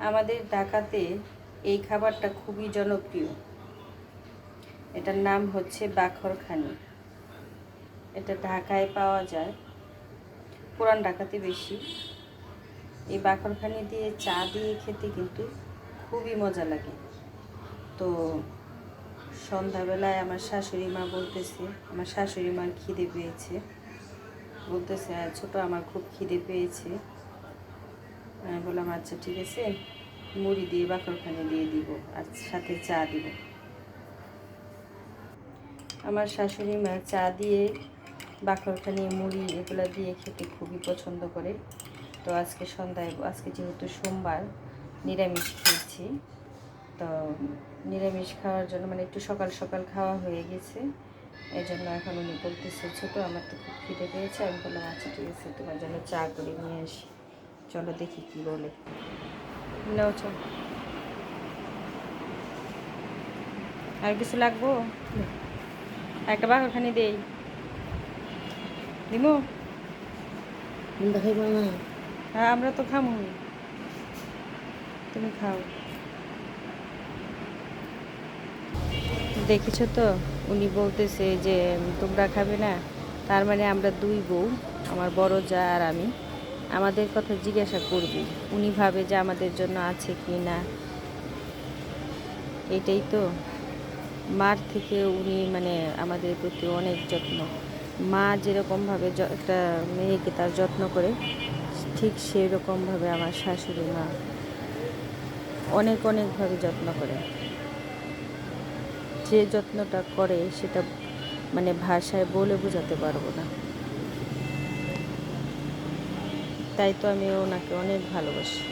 আমাদের ঢাকাতে এই খাবারটা খুবই জনপ্রিয়। এটার নাম হচ্ছে বাখরখানি। এটা ঢাকায় পাওয়া যায়, পুরান ঢাকাতে বেশি। এই বাখরখানি দিয়ে চা দিয়ে খেতে কিন্তু খুবই মজা লাগে। তো সন্ধ্যাবেলায় আমার শাশুড়ি মা বলতেছে, আমার শাশুড়ি মার খিদে পেয়েছে, বলতেছে ছোট আমার খুব খিদে পেয়েছে। আমি বললাম আচ্ছা ঠিক আছে, মুড়ি দিয়ে বাখরখানি দিয়ে দিব আর সাথে চা দিব। আমার শাশুড়ি মা চা দিয়ে বাখরখানি মুড়ি এগুলো দিয়ে খেতে খুবই পছন্দ করে। তো আজকে সন্ধ্যায়, আজকে যেহেতু সোমবার, নিরামিষ খেয়েছি। তো নিরামিষ খাওয়ার জন্য মানে একটু সকাল সকাল খাওয়া হয়ে গেছে, এই জন্য এখন উনি বলতেছে ছোট আমার তো খুব খিদে পেয়েছে। আমি বললাম আচ্ছা ঠিক আছে, তোমার জন্য চা করে নিয়ে আসি, চলো দেখি কি বলে। নাও চল, আর কিছু লাগবো? একটা বাখরখানি দেই, দিমু? খাইবা না? হ্যাঁ আমরা তো খামু, তুমি খাও। দেখেছো তো, উনি বলতেছে যে তোমরা খাবে না, তার মানে আমরা দুই বউ, আমার বড় যা আর আমি, আমাদের কথা জিজ্ঞাসা করবি। উনি ভাবে যে আমাদের জন্য আছে কি না। এটাই তো, মার থেকে উনি মানে আমাদের প্রতি অনেক যত্ন। মা যেরকমভাবে একটা মেয়েকে তার যত্ন করে, ঠিক সেই রকমভাবে আমার শাশুড়ি মা অনেকভাবে যত্ন করে। যে যত্নটা করে সেটা মানে ভাষায় বলে বোঝাতে পারবো না। তাই তো আমি ওনাকে অনেক ভালোবাসি।